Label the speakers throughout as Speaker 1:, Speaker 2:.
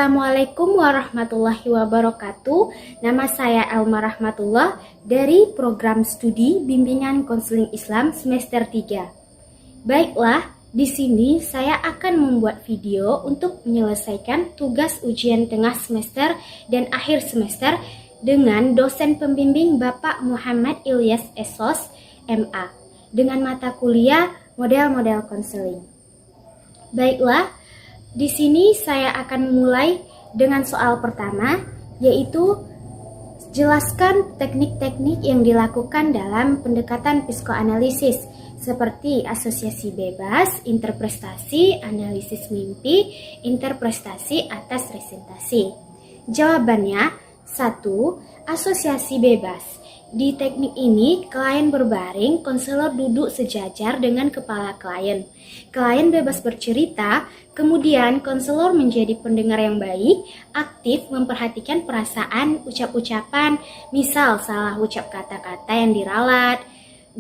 Speaker 1: Assalamualaikum warahmatullahi wabarakatuh. Nama saya Elma Rahmatullah dari program studi Bimbingan Konseling Islam semester 3. Baiklah, di sini saya akan membuat video untuk menyelesaikan tugas ujian tengah semester dan akhir semester dengan dosen pembimbing Bapak Muhammad Ilyas Esos, MA, dengan mata kuliah model-model konseling. Baiklah, di sini saya akan memulai dengan soal pertama, yaitu jelaskan teknik-teknik yang dilakukan dalam pendekatan psikoanalisis seperti asosiasi bebas, interpretasi, analisis mimpi, interpretasi atas presentasi. Jawabannya, 1. Asosiasi bebas. Di teknik ini, klien berbaring, konselor duduk sejajar dengan kepala klien. Klien bebas bercerita, kemudian konselor menjadi pendengar yang baik, aktif memperhatikan perasaan, ucap-ucapan, misal salah ucap kata-kata yang diralat,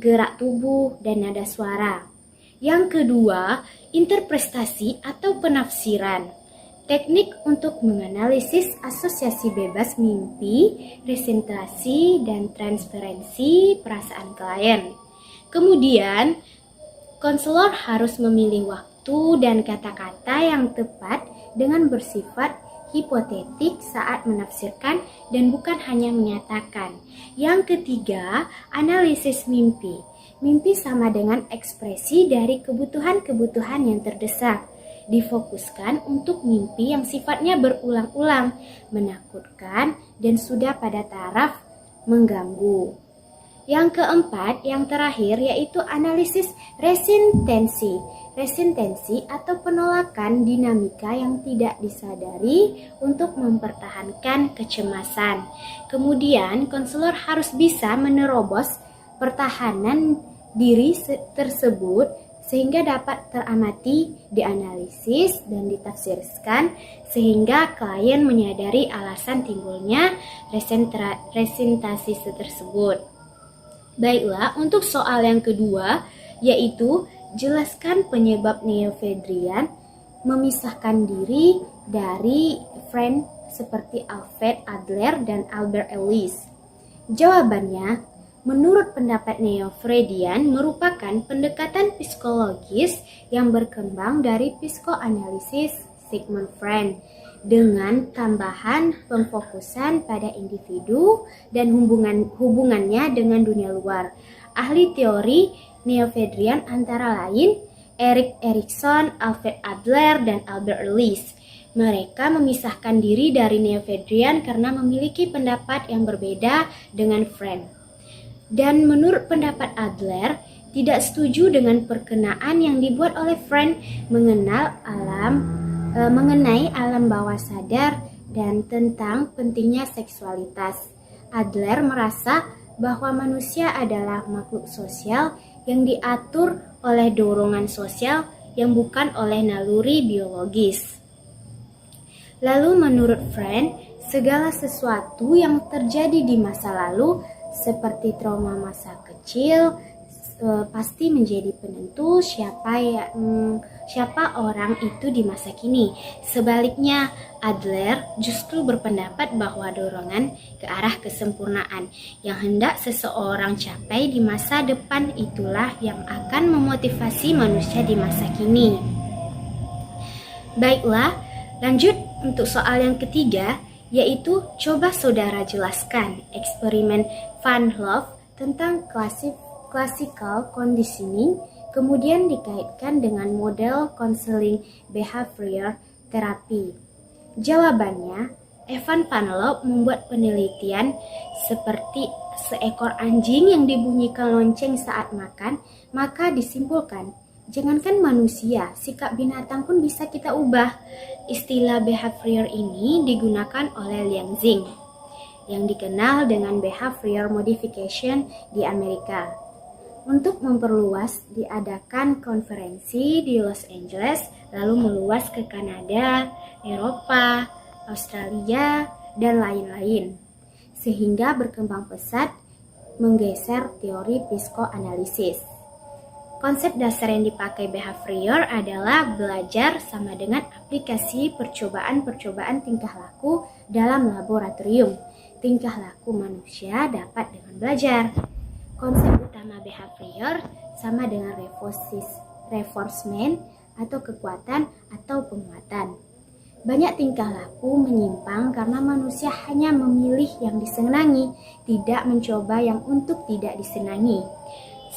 Speaker 1: gerak tubuh, dan nada suara. Yang kedua, interpretasi atau penafsiran. Teknik untuk menganalisis asosiasi bebas mimpi, representasi, dan transferensi perasaan klien. Kemudian, konselor harus memilih waktu dan kata-kata yang tepat dengan bersifat hipotetik saat menafsirkan dan bukan hanya menyatakan. Yang ketiga, analisis mimpi. Mimpi sama dengan ekspresi dari kebutuhan-kebutuhan yang terdesak. Difokuskan untuk mimpi yang sifatnya berulang-ulang, menakutkan, dan sudah pada taraf mengganggu. Yang keempat, yang terakhir, yaitu analisis resistensi. Resistensi atau penolakan dinamika yang tidak disadari untuk mempertahankan kecemasan. Kemudian, konselor harus bisa menerobos pertahanan diri tersebut sehingga dapat teramati, dianalisis, dan ditafsirkan sehingga klien menyadari alasan timbulnya presentasi tersebut. Baiklah, untuk soal yang kedua, yaitu jelaskan penyebab neofedrian memisahkan diri dari friend seperti Alfred Adler dan Albert Ellis. Jawabannya, menurut pendapat neo-Freudian merupakan pendekatan psikologis yang berkembang dari psikoanalisis Sigmund Freud dengan tambahan pemfokusan pada individu dan hubungannya dengan dunia luar. Ahli teori neo-Freudian antara lain Erik Erikson, Alfred Adler, dan Albert Ellis. Mereka memisahkan diri dari neo-Freudian karena memiliki pendapat yang berbeda dengan Freud. Dan menurut pendapat Adler, tidak setuju dengan perkenaan yang dibuat oleh Freud mengenai alam bawah sadar dan tentang pentingnya seksualitas. Adler merasa bahwa manusia adalah makhluk sosial yang diatur oleh dorongan sosial yang bukan oleh naluri biologis. Lalu menurut Freud, segala sesuatu yang terjadi di masa lalu seperti trauma masa kecil pasti menjadi penentu siapa orang itu di masa kini. Sebaliknya, Adler justru berpendapat bahwa dorongan ke arah kesempurnaan yang hendak seseorang capai di masa depan itulah yang akan memotivasi manusia di masa kini. Baiklah, lanjut untuk soal yang ketiga, yaitu coba saudara jelaskan eksperimen Van Loof tentang classical conditioning, kemudian dikaitkan dengan model konseling behavior therapy. Jawabannya, Evan Van Loof membuat penelitian seperti seekor anjing yang dibunyikan lonceng saat makan, maka disimpulkan, jangankan manusia, sikap binatang pun bisa kita ubah. Istilah behavior ini digunakan oleh Liang Zing, yang dikenal dengan behavior modification di Amerika. Untuk memperluas, diadakan konferensi di Los Angeles, lalu meluas ke Kanada, Eropa, Australia, dan lain-lain. Sehingga berkembang pesat menggeser teori psikoanalisis. Konsep dasar yang dipakai behavior adalah belajar sama dengan aplikasi percobaan-percobaan tingkah laku dalam laboratorium. Tingkah laku manusia dapat dengan belajar. Konsep utama behavior sama dengan reinforcement atau kekuatan atau penguatan. Banyak tingkah laku menyimpang karena manusia hanya memilih yang disenangi, tidak mencoba yang untuk tidak disenangi.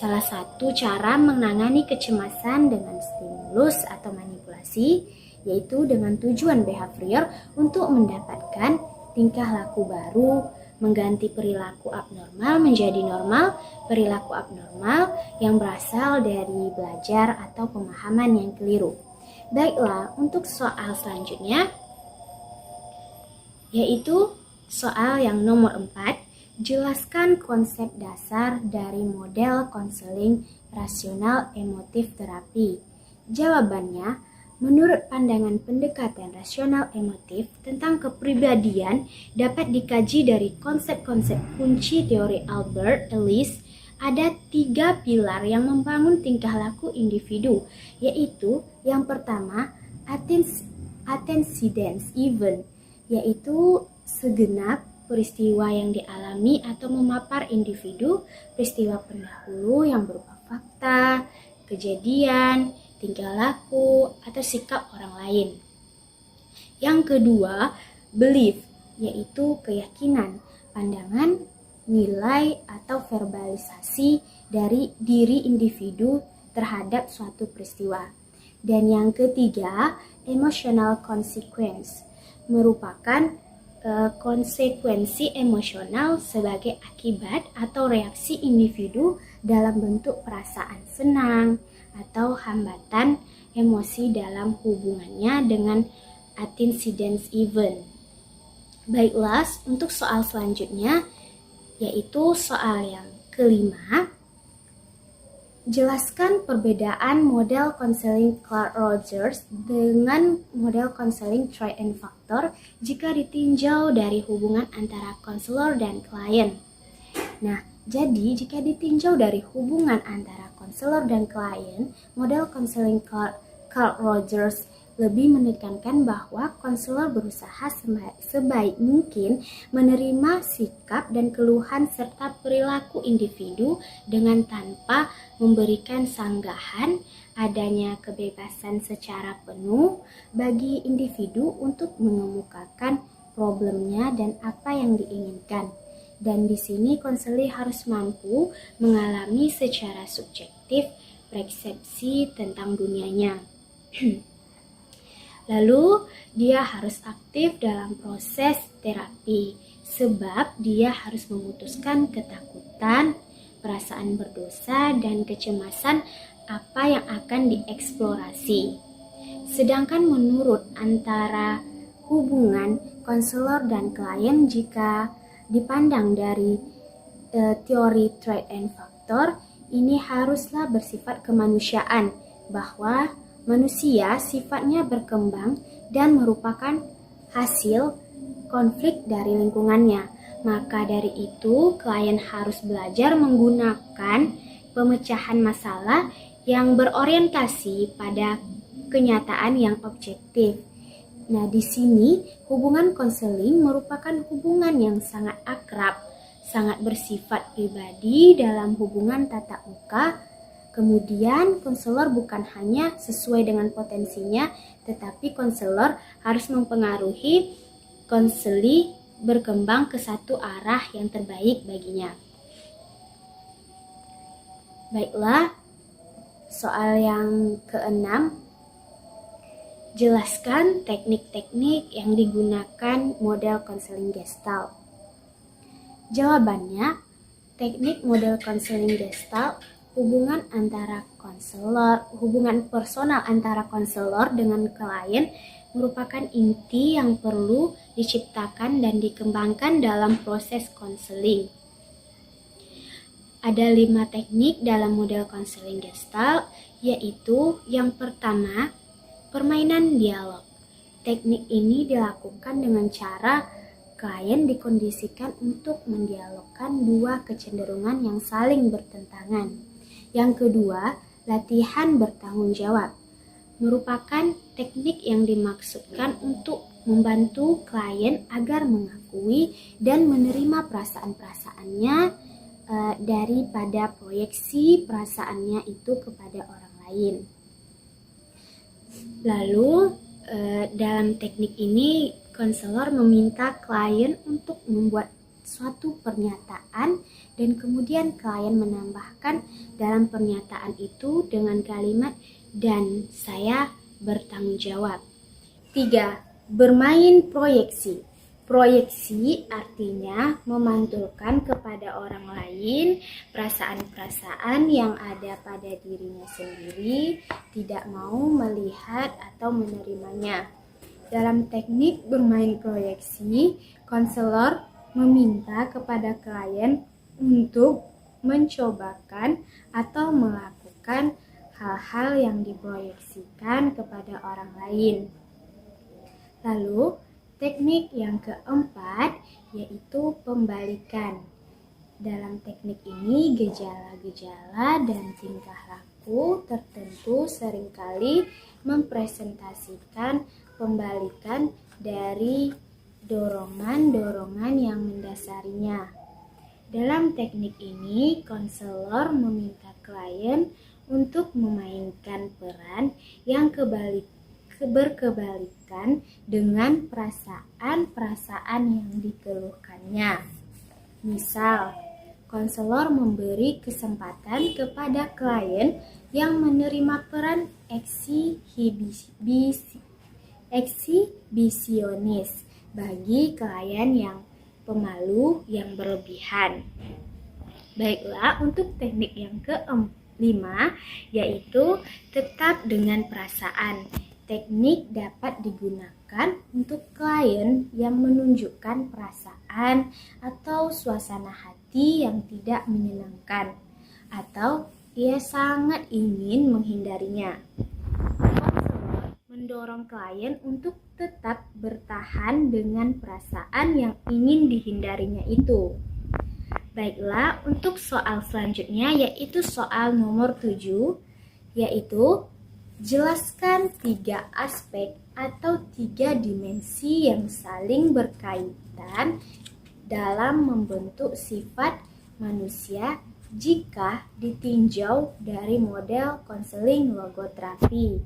Speaker 1: Salah satu cara menangani kecemasan dengan stimulus atau manipulasi, yaitu dengan tujuan behavior untuk mendapatkan tingkah laku baru, mengganti perilaku abnormal menjadi normal, perilaku abnormal yang berasal dari belajar atau pemahaman yang keliru. Baiklah, untuk soal selanjutnya, yaitu soal yang nomor 4. Jelaskan konsep dasar dari model konseling rasional emotif terapi. Jawabannya, menurut pandangan pendekatan rasional emotif tentang kepribadian dapat dikaji dari konsep-konsep kunci teori Albert Ellis. Ada 3 pilar yang membangun tingkah laku individu, yaitu yang pertama, antecedents event, yaitu segenap peristiwa yang dialami atau memapar individu, peristiwa pendahulu yang berupa fakta, kejadian, tingkah laku, atau sikap orang lain. Yang kedua, belief, yaitu keyakinan, pandangan, nilai, atau verbalisasi dari diri individu terhadap suatu peristiwa. Dan yang ketiga, emotional consequence, merupakan konsekuensi emosional sebagai akibat atau reaksi individu dalam bentuk perasaan senang atau hambatan emosi dalam hubungannya dengan antecedents event. Baiklah, untuk soal selanjutnya, yaitu soal yang kelima. Jelaskan perbedaan model konseling Clark Rogers dengan model konseling Troy and Factor jika ditinjau dari hubungan antara konselor dan klien. Nah, jadi jika ditinjau dari hubungan antara konselor dan klien, model konseling Clark Rogers lebih menekankan bahwa konselor berusaha sebaik mungkin menerima sikap dan keluhan serta perilaku individu dengan tanpa memberikan sanggahan, adanya kebebasan secara penuh bagi individu untuk mengemukakan problemnya dan apa yang diinginkan. Dan di sini konselor harus mampu mengalami secara subjektif persepsi tentang dunianya. Lalu, dia harus aktif dalam proses terapi, sebab dia harus memutuskan ketakutan, perasaan berdosa, dan kecemasan apa yang akan dieksplorasi. Sedangkan menurut antara hubungan konselor dan klien, jika dipandang dari teori Troy and Factor, ini haruslah bersifat kemanusiaan, bahwa manusia sifatnya berkembang dan merupakan hasil konflik dari lingkungannya. Maka dari itu, klien harus belajar menggunakan pemecahan masalah yang berorientasi pada kenyataan yang objektif. Nah, di sini hubungan konseling merupakan hubungan yang sangat akrab, sangat bersifat pribadi dalam hubungan tatap muka. Kemudian, konselor bukan hanya sesuai dengan potensinya, tetapi konselor harus mempengaruhi konseli berkembang ke satu arah yang terbaik baginya. Baiklah, soal yang keenam. Jelaskan teknik-teknik yang digunakan model konseling Gestalt. Jawabannya, teknik model konseling Gestalt hubungan personal antara konselor dengan klien merupakan inti yang perlu diciptakan dan dikembangkan dalam proses konseling. Ada 5 teknik dalam model konseling Gestalt, yaitu yang pertama, permainan dialog. Teknik ini dilakukan dengan cara klien dikondisikan untuk mendialogkan dua kecenderungan yang saling bertentangan. Yang kedua, latihan bertanggung jawab merupakan teknik yang dimaksudkan untuk membantu klien agar mengakui dan menerima perasaan-perasaannya daripada proyeksi perasaannya itu kepada orang lain. Lalu dalam teknik ini konselor meminta klien untuk membuat suatu pernyataan dan kemudian klien menambahkan dalam pernyataan itu dengan kalimat dan saya bertanggung jawab. 3. Bermain proyeksi. Proyeksi artinya memantulkan kepada orang lain perasaan-perasaan yang ada pada dirinya sendiri, tidak mau melihat atau menerimanya. Dalam teknik bermain proyeksi, konselor meminta kepada klien untuk mencobakan atau melakukan hal-hal yang diproyeksikan kepada orang lain. Lalu, teknik yang keempat yaitu pembalikan. Dalam teknik ini, gejala-gejala dan tingkah laku tertentu seringkali mempresentasikan pembalikan dari dorongan-dorongan yang mendasarinya. Dalam teknik ini, konselor meminta klien untuk memainkan peran yang berkebalikan dengan perasaan-perasaan yang dikeluhkannya. Misal, konselor memberi kesempatan kepada klien yang menerima peran eksibisionis bagi klien yang pemalu yang berlebihan. Baiklah, untuk teknik yang kelima yaitu tetap dengan perasaan. Teknik dapat digunakan untuk klien yang menunjukkan perasaan atau suasana hati yang tidak menyenangkan atau ia sangat ingin menghindarinya. Konselor mendorong klien untuk tetap bertahan dengan perasaan yang ingin dihindarinya itu. Baiklah, untuk soal selanjutnya yaitu soal nomor 7, yaitu jelaskan 3 aspek atau 3 dimensi yang saling berkaitan dalam membentuk sifat manusia jika ditinjau dari model konseling logoterapi.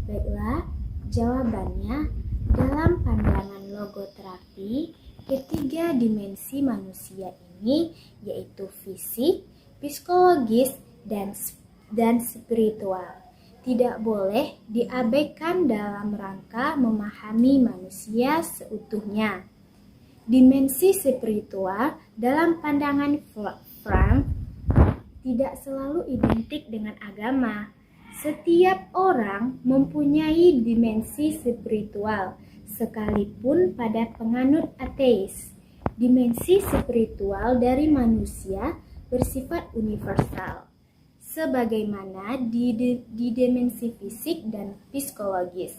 Speaker 1: Baiklah, jawabannya dalam pandangan logoterapi, ketiga dimensi manusia ini yaitu fisik, psikologis, dan spiritual. Tidak boleh diabaikan dalam rangka memahami manusia seutuhnya. Dimensi spiritual dalam pandangan Frank tidak selalu identik dengan agama. Setiap orang mempunyai dimensi spiritual, sekalipun pada penganut ateis. Dimensi spiritual dari manusia bersifat universal, sebagaimana di dimensi fisik dan psikologis.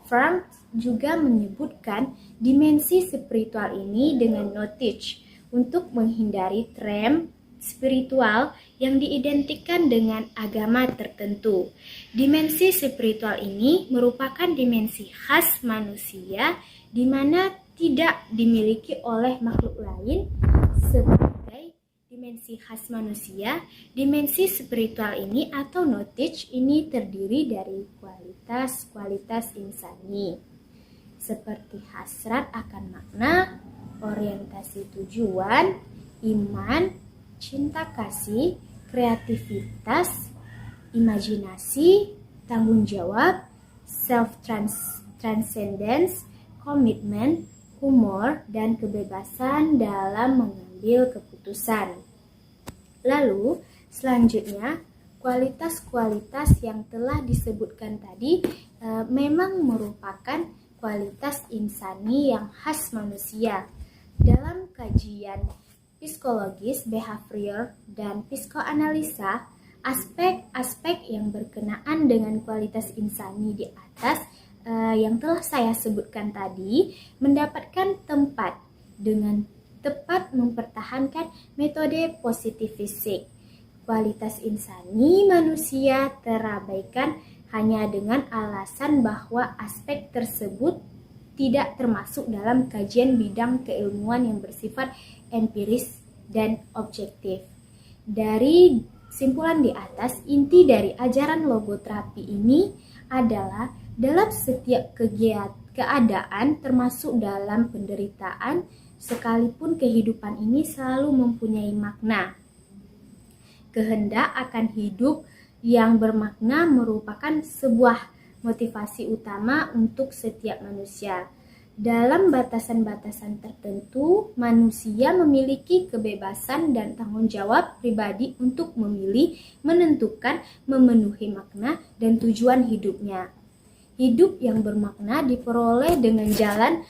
Speaker 1: Frank juga menyebutkan dimensi spiritual ini dengan knowledge untuk menghindari tren spiritual yang diidentikan dengan agama tertentu. Dimensi spiritual ini merupakan dimensi khas manusia di mana tidak dimiliki oleh makhluk lain. Sebagai dimensi khas manusia, dimensi spiritual ini atau knowledge ini terdiri dari kualitas-kualitas insani seperti hasrat akan makna, orientasi tujuan, iman, cinta kasih, kreativitas, imajinasi, tanggung jawab, self-transcendence, komitmen, humor, dan kebebasan dalam mengambil keputusan. Lalu, selanjutnya, kualitas-kualitas yang telah disebutkan tadi memang merupakan kualitas insani yang khas manusia. Dalam kajian psikologis, behavior, dan psikoanalisa, aspek-aspek yang berkenaan dengan kualitas insani di atas yang telah saya sebutkan tadi mendapatkan tempat dengan tepat mempertahankan metode positivistik. kualitas insani manusia terabaikan hanya dengan alasan bahwa aspek tersebut tidak termasuk dalam kajian bidang keilmuan yang bersifat empiris dan objektif. Dari simpulan di atas, inti dari ajaran logoterapi ini adalah dalam setiap keadaan termasuk dalam penderitaan, sekalipun kehidupan ini selalu mempunyai makna. Kehendak akan hidup yang bermakna merupakan sebuah motivasi utama untuk setiap manusia. Dalam batasan-batasan tertentu, manusia memiliki kebebasan dan tanggung jawab pribadi untuk memilih, menentukan, memenuhi makna dan tujuan hidupnya. Hidup yang bermakna diperoleh dengan jalan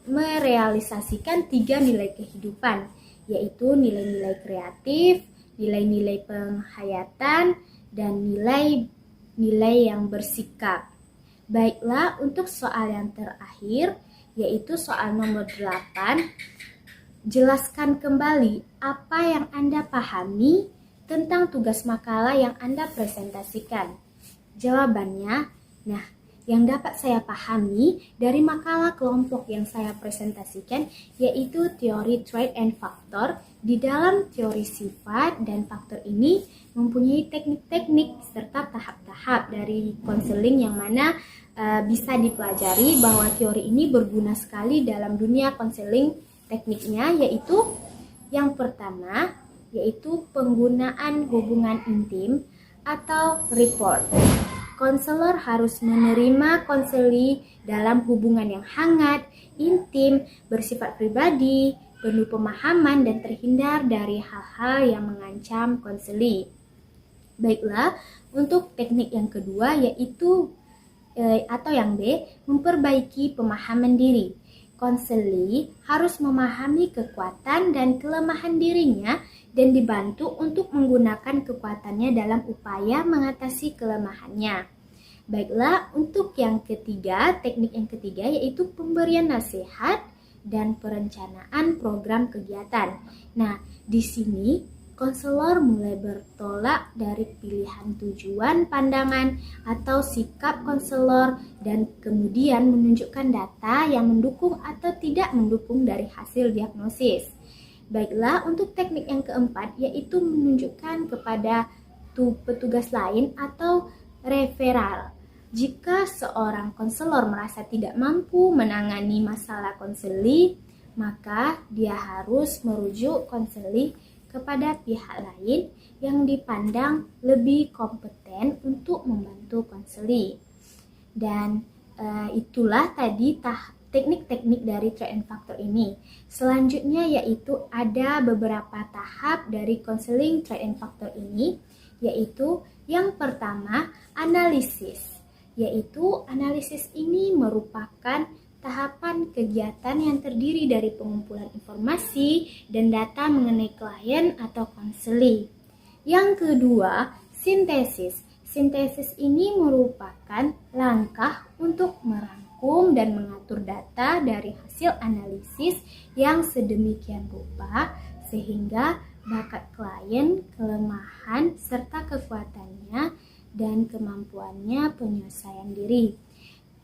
Speaker 1: merealisasikan 3 nilai kehidupan, yaitu nilai-nilai kreatif, nilai-nilai penghayatan, dan nilai-nilai yang bersikap. Baiklah, untuk soal yang terakhir, yaitu soal nomor 8, jelaskan kembali apa yang Anda pahami tentang tugas makalah yang Anda presentasikan. Jawabannya, yang dapat saya pahami dari makalah kelompok yang saya presentasikan yaitu teori trait and factor. Di dalam teori sifat dan faktor ini mempunyai teknik-teknik serta tahap-tahap dari konseling yang mana bisa dipelajari bahwa teori ini berguna sekali dalam dunia konseling. Tekniknya yaitu yang pertama yaitu penggunaan hubungan intim atau rapport. Konselor harus menerima konseli dalam hubungan yang hangat, intim, bersifat pribadi, penuh pemahaman dan terhindar dari hal-hal yang mengancam konseli. Baiklah, untuk teknik yang kedua yaitu atau yang B, memperbaiki pemahaman diri. Konseli harus memahami kekuatan dan kelemahan dirinya dan dibantu untuk menggunakan kekuatannya dalam upaya mengatasi kelemahannya. Baiklah, untuk yang ketiga, teknik yang ketiga yaitu pemberian nasihat dan perencanaan program kegiatan. Nah, di sini konselor mulai bertolak dari pilihan tujuan, pandangan, atau sikap konselor dan kemudian menunjukkan data yang mendukung atau tidak mendukung dari hasil diagnosis. Baiklah, untuk teknik yang keempat yaitu menunjukkan kepada petugas lain atau referral. Jika seorang konselor merasa tidak mampu menangani masalah konseli, maka dia harus merujuk konseli kepada pihak lain yang dipandang lebih kompeten untuk membantu konseli. Dan itulah tadi teknik-teknik dari trait and factor ini. Selanjutnya yaitu ada beberapa tahap dari konseling trait and factor ini, yaitu yang pertama analisis. Yaitu analisis ini merupakan tahapan kegiatan yang terdiri dari pengumpulan informasi dan data mengenai klien atau konseli. Yang kedua, sintesis. Sintesis ini merupakan langkah untuk merangkum dan mengatur data dari hasil analisis yang sedemikian rupa sehingga bakat klien, kelemahan, serta kekuatannya dan kemampuannya penyelesaian diri.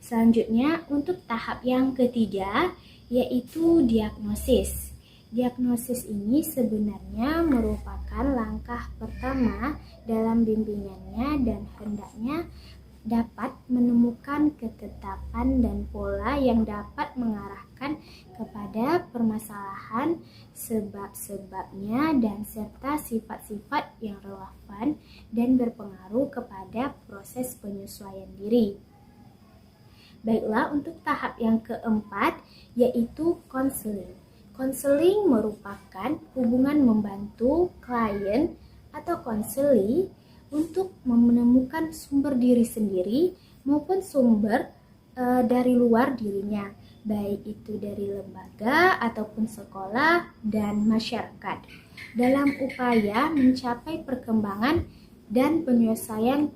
Speaker 1: Selanjutnya, untuk tahap yang ketiga, yaitu diagnosis. Diagnosis ini sebenarnya merupakan langkah pertama dalam bimbingannya dan hendaknya dapat menemukan ketetapan dan pola yang dapat mengarahkan kepada permasalahan, sebab-sebabnya, dan serta sifat-sifat yang relevan dan berpengaruh kepada proses penyesuaian diri. Baiklah, untuk tahap yang keempat yaitu konseling. Konseling merupakan hubungan membantu klien atau konseli untuk menemukan sumber diri sendiri maupun sumber dari luar dirinya, baik itu dari lembaga ataupun sekolah dan masyarakat, dalam upaya mencapai perkembangan dan penyesuaian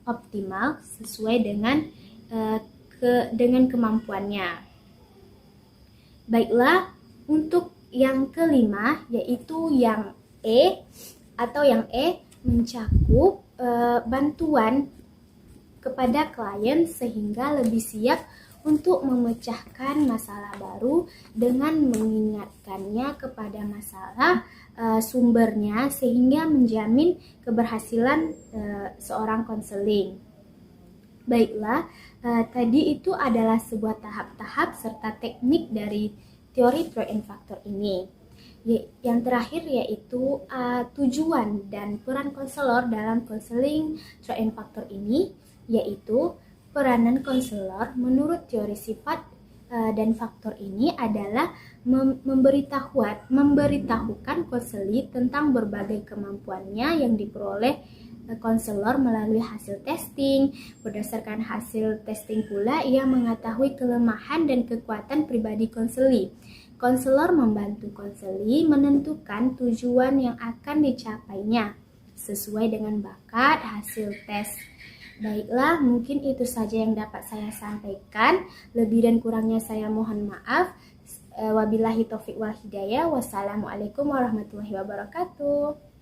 Speaker 1: optimal sesuai dengan kemampuannya. Baiklah, untuk yang kelima yaitu yang E, Atau yang E, mencakup bantuan kepada klien sehingga lebih siap untuk memecahkan masalah baru dengan mengingatkannya kepada masalah sumbernya sehingga menjamin keberhasilan seorang konseling. Baiklah, tadi itu adalah sebuah tahap-tahap serta teknik dari teori Troy and Factor ini. Yang terakhir yaitu tujuan dan peran konselor dalam konseling Troy and Factor ini, yaitu peranan konselor menurut teori sifat dan faktor ini adalah memberitahukan konseli tentang berbagai kemampuannya yang diperoleh konselor melalui hasil testing. Berdasarkan hasil testing pula ia mengetahui kelemahan dan kekuatan pribadi konseli. Konselor membantu konseli menentukan tujuan yang akan dicapainya sesuai dengan bakat hasil tes. Baiklah, mungkin itu saja yang dapat saya sampaikan. Lebih dan kurangnya saya mohon maaf. Wabillahi taufiq wal hidayah. Wassalamualaikum warahmatullahi wabarakatuh.